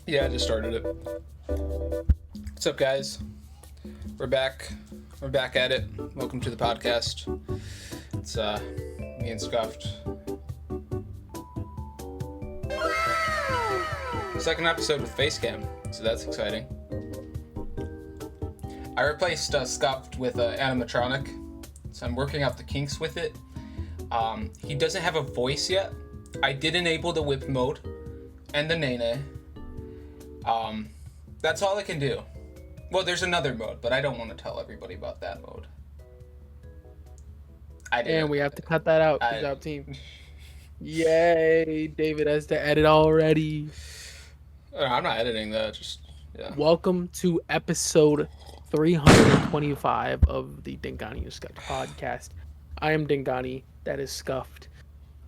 Yeah, I just started it. What's up, guys? We're back. We're back at it. Welcome to the podcast. It's me and Scuffed. Second episode with Facecam, so that's exciting. I replaced Scuffed with animatronic, so I'm working out the kinks with it. He doesn't have a voice yet. I did enable the whip mode and the nene. That's all I can do. Well, there's another mode, but I don't want to tell everybody about that mode. And we have to cut that out. Good job, team. Yay, David has to edit already. I'm not editing that, yeah. Welcome to episode 325 of the DANGANI podcast. I am DANGANI, that is Scuffed.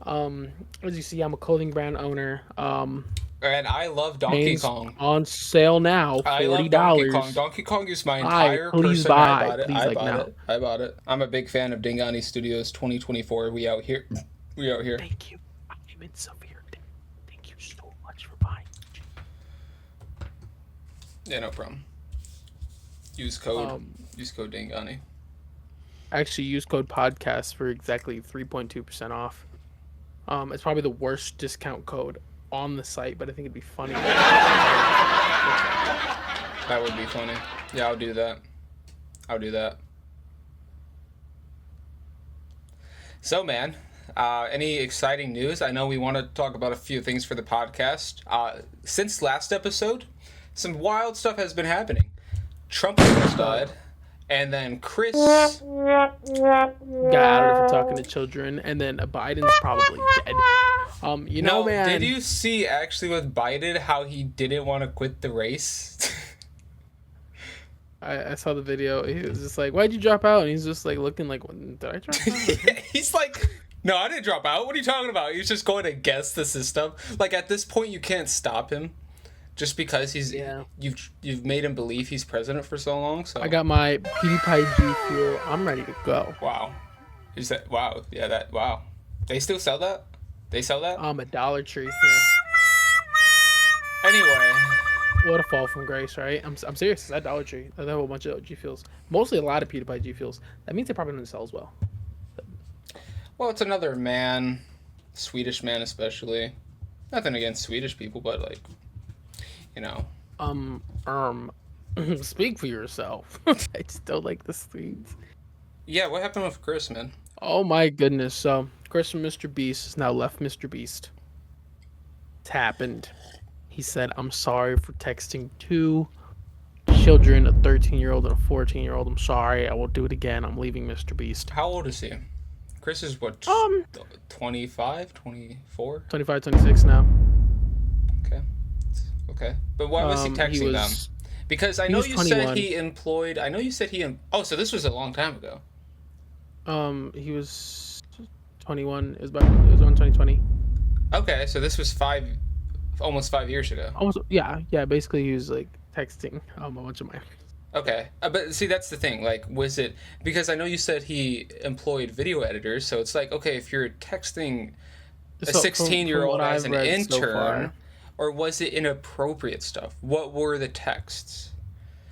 As you see, I'm a clothing brand owner. And I love Donkey Kong. On sale now, $40. I love Donkey Kong. Donkey Kong is my entire person. I bought it. I'm a big fan of DANGANI Studios 2024. We out here. Thank you. I'm in severe debt. Thank you so much for buying. Yeah, no problem. Use code DANGANI. Actually, use code podcast for exactly 3.2% off. It's probably the worst discount code on the site, but I think it'd be funny. That would be funny. Yeah, I'll do that. So, man, any exciting news? I know we want to talk about a few things for the podcast. Since last episode, some wild stuff has been happening. Trump almost died, and then Chris got out for talking to children, and then Biden's probably dead. Man. Did you see actually with Biden how he didn't want to quit the race? I saw the video. He was just like, "Why'd you drop out?" And he's just like looking like, "Did I drop out?" He's like, "No, I didn't drop out. What are you talking about?" He's just going against the system. Like at this point, you can't stop him, just because you've made him believe he's president for so long. So I got my PewDiePie G Fuel. I'm ready to go. Wow, wow? Yeah, wow. They still sell that? They sell that? A Dollar Tree. Yeah. Anyway. What a fall from grace, right? I'm serious. It's at Dollar Tree. They have a bunch of G Fuels. Mostly a lot of PewDiePie G Fuels. That means they probably don't sell as well. Well, it's another man. Swedish man especially. Nothing against Swedish people, but like, you know. Speak for yourself. I just don't like the Swedes. Yeah, what happened with Chris, man? Oh my goodness. So, Chris from Mr. Beast has now left Mr. Beast. It's happened. He said, "I'm sorry for texting two children, a 13-year-old and a 14-year-old. I'm sorry. I won't do it again. I'm leaving Mr. Beast." How old is he? Chris is what, 25, 24? 25, 26 now. Okay. But why was he texting them? Because I know you 21. said he employed... Oh, so this was a long time ago. He was 21. It was around 2020. Okay, so this was almost 5 years ago. Almost, yeah. Basically, he was like texting a bunch of my. Okay, but see, that's the thing. Like, was it because I know you said he employed video editors, so it's like, okay, if you're texting a 16-year-old as an intern, or was it inappropriate stuff? What were the texts?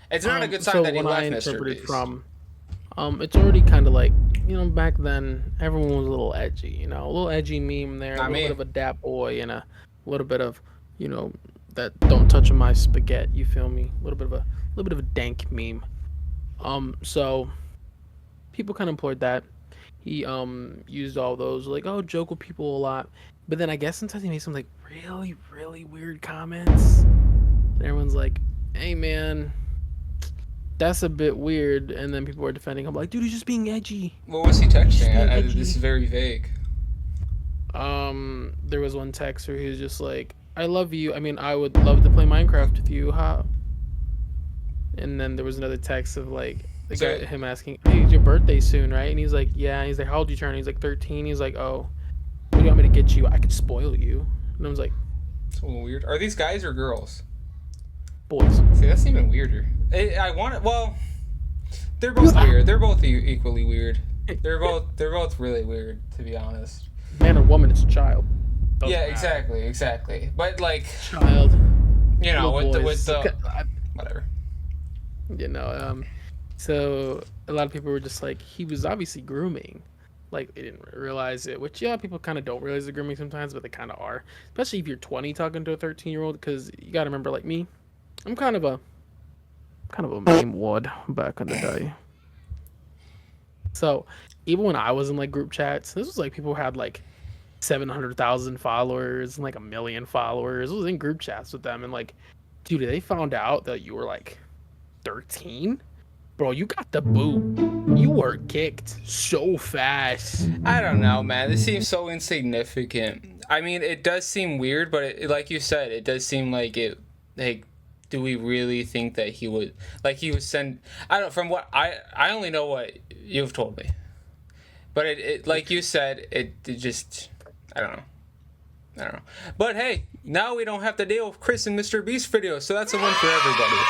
It's not a good sign that he left Mr. Beast. It's already kind of like, back then everyone was a little edgy, a little edgy meme there, bit of a dap boy, and a little bit of, that don't touch my spaghetti. You feel me? A little bit of a dank meme. So people kind of employed that. He used all those like, oh, joke with people a lot, but then I guess sometimes he made some like really, really weird comments, and everyone's like, "Hey, man, that's a bit weird." And then people were defending him like, "Dude, he's just being edgy." What was he texting? This is very vague. There was one text where he was just like, "I love you. I mean, I would love to play Minecraft with you, huh?" And then there was another text of like him asking, "Hey, it's your birthday soon, right?" And he's like, "Yeah." And he's like, "How old you turn?" He's like, 13. He's like, "Oh, what do you want me to get you? I could spoil you." And I was like, "It's a little weird." Are these guys or girls? Boys. See, that's even weirder. I want it. Well, they're both weird. They're both equally weird. They're both really weird, to be honest. Man or woman, it's a child. Yeah, exactly. But like, child, you know, with the whatever. You know, so a lot of people were just like, he was obviously grooming. Like, they didn't realize it, which, yeah, people kind of don't realize they're grooming sometimes, but they kind of are. Especially if you're 20 talking to a 13-year-old, because you got to remember, like me, I'm kind of a meme wad back in the day. So, even when I was in, like, group chats, this was, like, people had, like, 700,000 followers and, like, 1 million followers. I was in group chats with them, and, like, dude, they found out that you were, like, 13? Bro, you got the boot. You were kicked so fast. I don't know, man. This seems so insignificant. I mean, it does seem weird, but like you said, it does seem like it. Like, do we really think that he would? Like, he would send. I don't. From what I only know what you've told me. But it like you said, it just. I don't know. But hey, now we don't have to deal with Chris and Mr. Beast videos, so that's a win for everybody.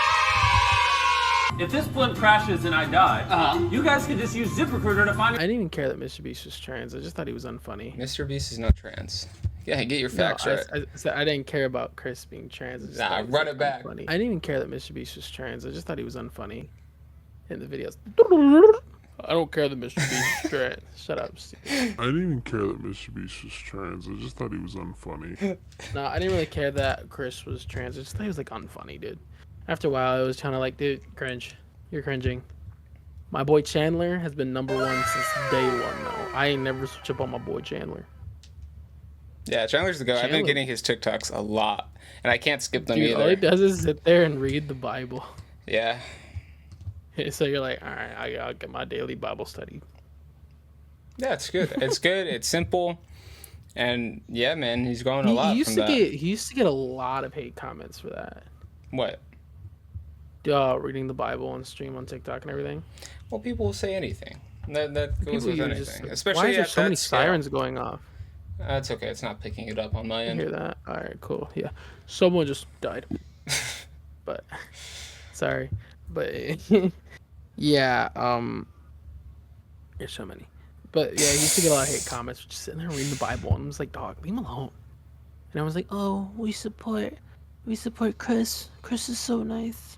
If this blimp crashes and I die, you guys can just use ZipRecruiter to find. I didn't even care that Mr. Beast was trans. I just thought he was unfunny. Mr. Beast is not trans. Yeah, get your facts right. I didn't care about Chris being trans. Nah, run it back. Unfunny. I didn't even care that Mr. Beast was trans. I just thought he was unfunny in the videos. I don't care that Mr. Beast was trans. Shut up, Steve. I didn't even care that Mr. Beast was trans. I just thought he was unfunny. No, I didn't really care that Chris was trans. I just thought he was like unfunny, dude. After a while, I was kind of like, dude, cringe. You're cringing. My boy Chandler has been #1 since day one, though. I ain't never switch up on my boy Chandler. Yeah, Chandler's the guy. I've been getting his TikToks a lot, and I can't skip them either. All he does is sit there and read the Bible. Yeah. So you're like, all right, I'll get my daily Bible study. Yeah, it's good. It's good. It's simple. And yeah, man, he's growing a lot from that. He used to get a lot of hate comments for that. What? Reading the Bible and stream on TikTok and everything. Well, people will say anything. That goes with anything. Just, especially why is there at so many scale. sirens going off? That's okay. It's not picking it up on my end. You hear that? All right, cool. Yeah, someone just died. But sorry, but yeah. There's so many. But yeah, he used to get a lot of hate comments for just sitting there reading the Bible, and I was like, dog, leave him alone. And I was like, oh, we support Chris. Chris is so nice.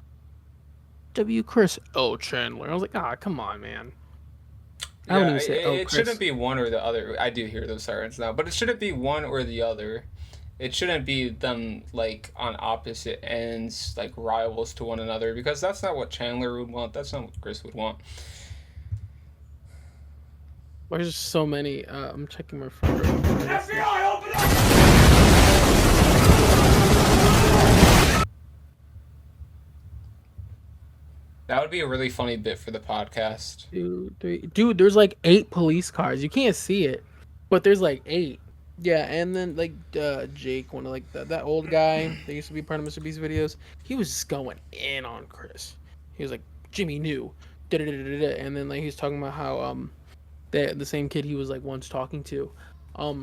W. Chris. Oh, Chandler. I was like, come on, man. I don't even say, it shouldn't be one or the other. I do hear those sirens now, but it shouldn't be one or the other. It shouldn't be them like on opposite ends, like rivals to one another, because that's not what Chandler would want. That's not what Chris would want. There's so many. I'm checking my phone. FBI, open up! That would be a really funny bit for the podcast. Dude, there's like 8 police cars. You can't see it, but there's like 8. Yeah, and then like Jake, one of like that old guy that used to be part of Mr. Beast's videos, he was just going in on Chris. He was like, Jimmy knew, and then like he was talking about how the same kid he was like once talking to,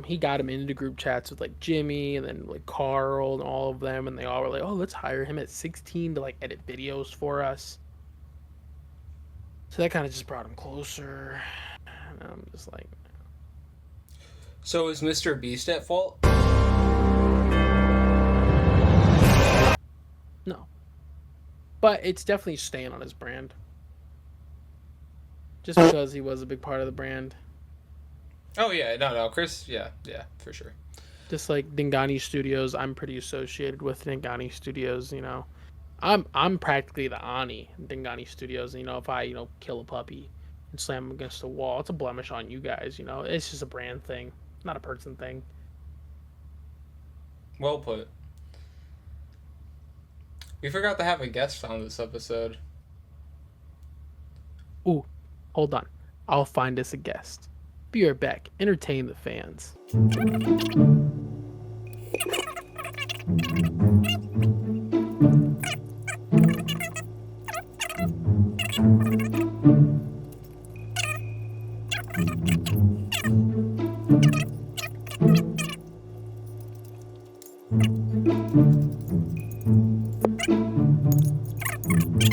he got him into group chats with like Jimmy and then like Carl and all of them, and they all were like, oh, let's hire him at 16 to like edit videos for us. So that kind of just brought him closer. And I'm just like... So is Mr. Beast at fault? No. But it's definitely staying on his brand. Just because he was a big part of the brand. Oh, yeah. No. Chris, yeah, for sure. Just like DANGANI Studios, I'm pretty associated with DANGANI Studios, you know. I'm practically the Ani in DANGANI Studios. You know, if I, kill a puppy and slam him against the wall, it's a blemish on you guys, you know. It's just a brand thing, not a person thing. Well put. We forgot to have a guest on this episode. Ooh, hold on. I'll find us a guest. Be right back. Entertain the fans.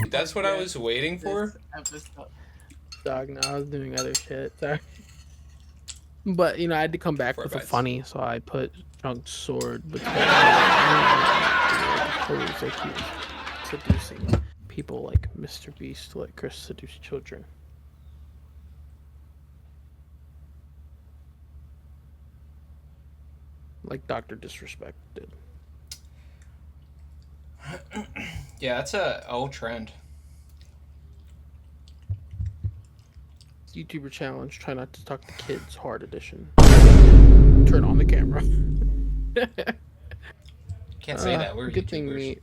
That's what I was waiting for? Dog, no, I was doing other shit. Sorry. But I had to come back with a funny, so I put Chunk's sword between. Like he was seducing people like Mr. Beast to let Chris seduce children. Like Dr. Disrespect did. Yeah, that's a old trend. YouTuber challenge, try not to talk to kids, hard edition. Turn on the camera. Can't say that. We're good YouTubers.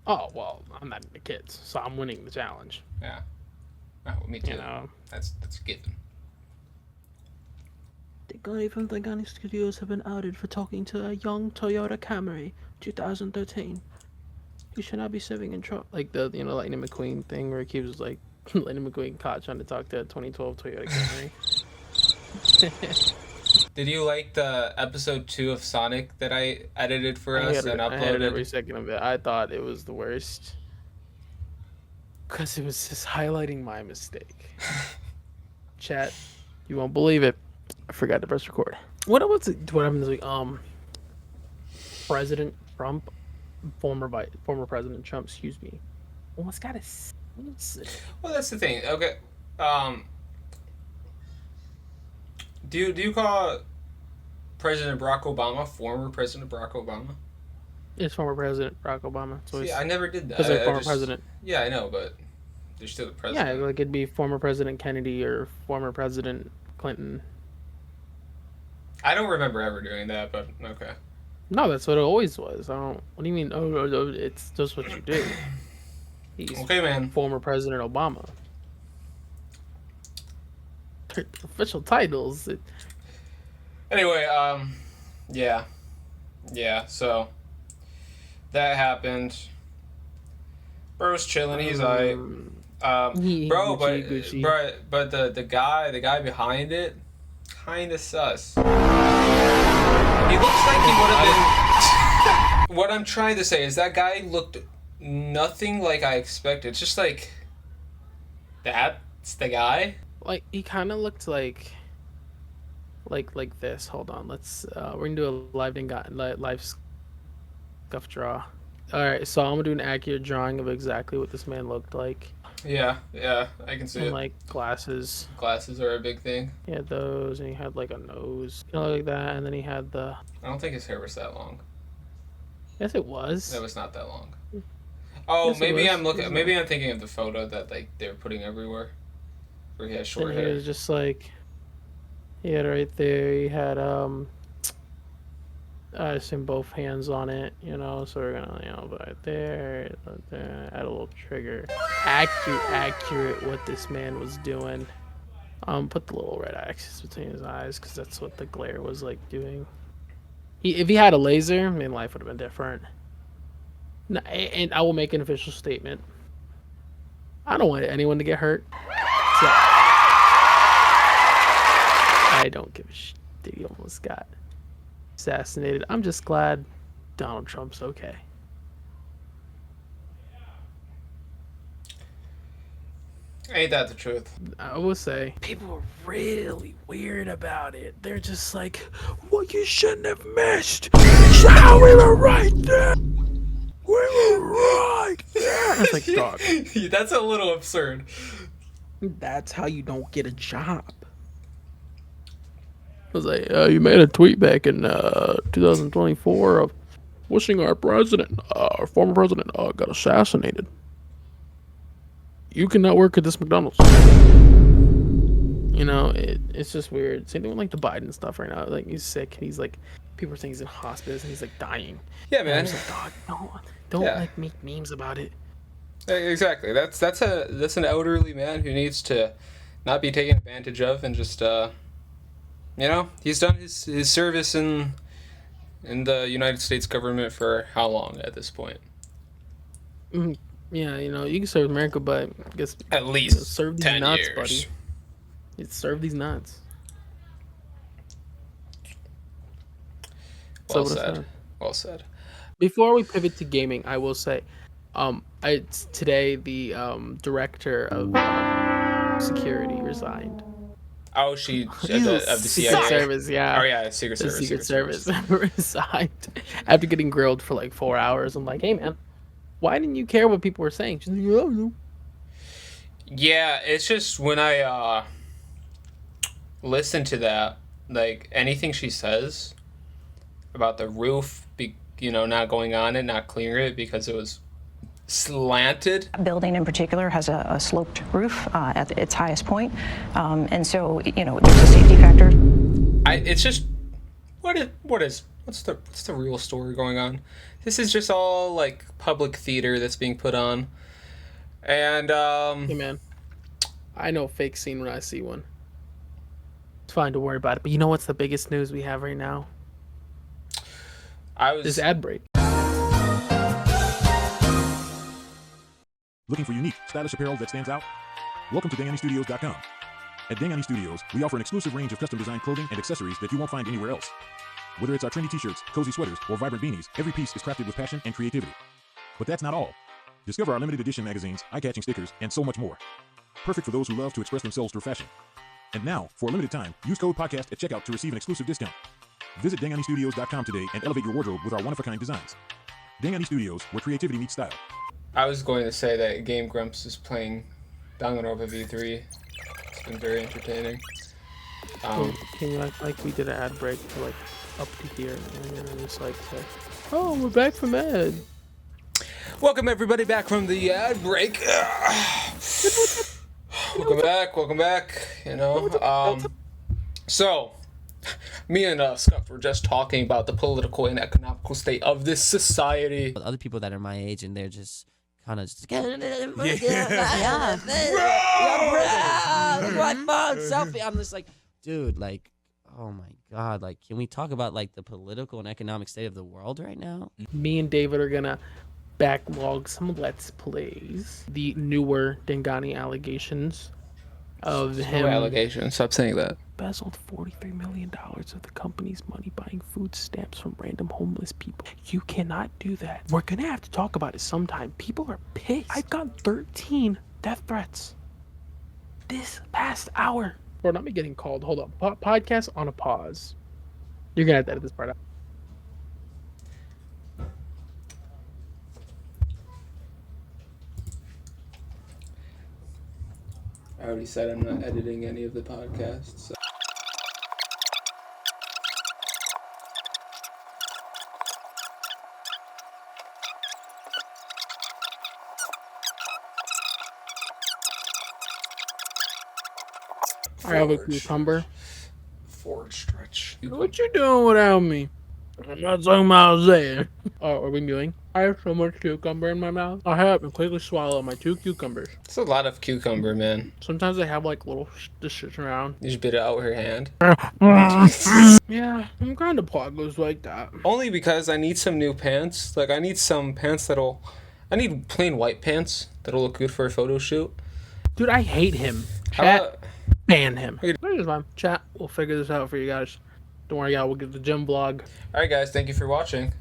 Oh, well, I'm not into kids, so I'm winning the challenge. Yeah. Oh, me too. That's a given. DANGANI from DANGANI Studios have been outed for talking to a young Toyota Camry 2013. He should not be serving in trouble. Like the Lightning McQueen thing where he was like Lightning McQueen caught trying to talk to a 2012 Toyota Camry. Did you like the episode 2 of Sonic that I edited for us and uploaded? I hated every second of it. I thought it was the worst. Because it was just highlighting my mistake. Chat, you won't believe it. I forgot to press record. What happened this week? President Trump, former President Trump, excuse me, almost got a. Well, that's the thing. Okay, do you call President Barack Obama former President Barack Obama? It's former President Barack Obama. So see, I never did that. Because they're former president. Yeah, I know, but they're still the president. Yeah, like it'd be former President Kennedy or former President Clinton. I don't remember ever doing that, but okay. No, that's what it always was. I don't. What do you mean? Oh, it's just what you do. He's okay, man. Former President Obama. Official titles. Anyway, yeah. So that happened. Bro's chilling. He's like, but the guy behind it, kind of sus. He looks like he would have been. What I'm trying to say is that guy looked nothing like I expected. It's just like, that's the guy. Like he kind of looked like this. Hold on, let's we're gonna do a live scuff draw. All right, so I'm gonna do an accurate drawing of exactly what this man looked like. Yeah, I can see it. Like glasses. Glasses are a big thing. He had those, and he had like a nose, like that, and then he had the. I don't think his hair was that long. Yes, it was. That was not that long. Oh, yes, maybe I'm looking. Maybe I'm thinking of the photo that like they're putting everywhere, where he has short hair. He was just like. He had right there. He had I assume both hands on it, so we're gonna, right there, add a little trigger. Accurate what this man was doing. Put the little red axis between his eyes, because that's what the glare was like doing. If he had a laser, life would have been different. No, and I will make an official statement. I don't want anyone to get hurt. So, I don't give a shit that he almost got assassinated. I'm just glad Donald Trump's okay. Ain't that the truth? I will say people are really weird about it. They're just like, well, you shouldn't have missed. How we were right there. We were right there. It's like, dog. That's a little absurd. That's how you don't get a job. I was like, you made a tweet back in 2024 of wishing our former president, got assassinated. You cannot work at this McDonald's. It's just weird. Same thing with like the Biden stuff right now. Like he's sick. And he's like, people are saying he's in hospice and he's like dying. Yeah, man. And I'm just like, dog, don't like make memes about it. Exactly. That's an elderly man who needs to not be taken advantage of and just he's done his service in the United States government for how long at this point? Yeah, you can serve America, but I guess at least serve these 10 nuts, years. buddy. Serve these nuts. Well said. Well said. Before we pivot to gaming, I will say, today the director of security resigned. Oh, she of the CIA. Secret Service, yeah. Oh yeah, Secret Service. Secret Service resigned after getting grilled for like 4 hours. I'm like, hey man, why didn't you care what people were saying? She's like, oh, no. Yeah, it's just when I listen to that, like anything she says about the roof, not going on it, not clearing it because it was slanted. Building in particular has a sloped roof at its highest point, and so there's a safety factor. It's just what's the real story going on? This is just all like public theater that's being put on, and hey man, I know a fake scene when I see one. It's fine to worry about it, but you know what's the biggest news we have right now? This ad break. Looking for unique, stylish apparel that stands out? Welcome to DANGANIstudios.com. At DANGANI Studios, we offer an exclusive range of custom-designed clothing and accessories that you won't find anywhere else. Whether it's our trendy t-shirts, cozy sweaters, or vibrant beanies, every piece is crafted with passion and creativity. But that's not all. Discover our limited edition magazines, eye-catching stickers, and so much more. Perfect for those who love to express themselves through fashion. And now, for a limited time, use code podcast at checkout to receive an exclusive discount. Visit DANGANIstudios.com today and elevate your wardrobe with our one-of-a-kind designs. DANGANI Studios, where creativity meets style. I was going to say that Game Grumps is playing Danganronpa V3. It's been very entertaining. Can you act like we did an ad break for like up to here and then just like say, oh, we're back from ad. Welcome everybody back from the ad break. Welcome back. So me and Scuff were just talking about the political and economical state of this society. Other people that are my age and they're just kind of just selfie. I'm just like, dude, like, oh my god, like, can we talk about like the political and economic state of the world right now? Me and David are gonna backlog some Let's Plays. The newer Dangani allegations of him. No allegations. Stop saying that. Embezzled $43 million of the company's money buying food stamps from random homeless people. You cannot do that. We're gonna have to talk about it sometime. People are pissed. I've got 13 death threats this past hour. Bro, not me getting called. Hold up. Podcast on a pause. You're gonna have to edit this part out. I already said I'm not editing any of the podcasts. So. I have a cucumber. Forward stretch. What you doing without me? I'm not talking about Isaiah. Oh, are we mewing? I have so much cucumber in my mouth. I have completely swallowed my 2 cucumbers. It's a lot of cucumber, man. Sometimes I have like little dishes around. You just bit it out with your hand. Yeah, I'm kind of poggers like that. Only because I need some new pants. Like, I need some pants I need plain white pants that'll look good for a photo shoot. Dude, I hate him. Chat, ban him. It's fine. Chat, we'll figure this out for you guys. Don't worry, y'all. We'll get the gym vlog. Alright, guys. Thank you for watching.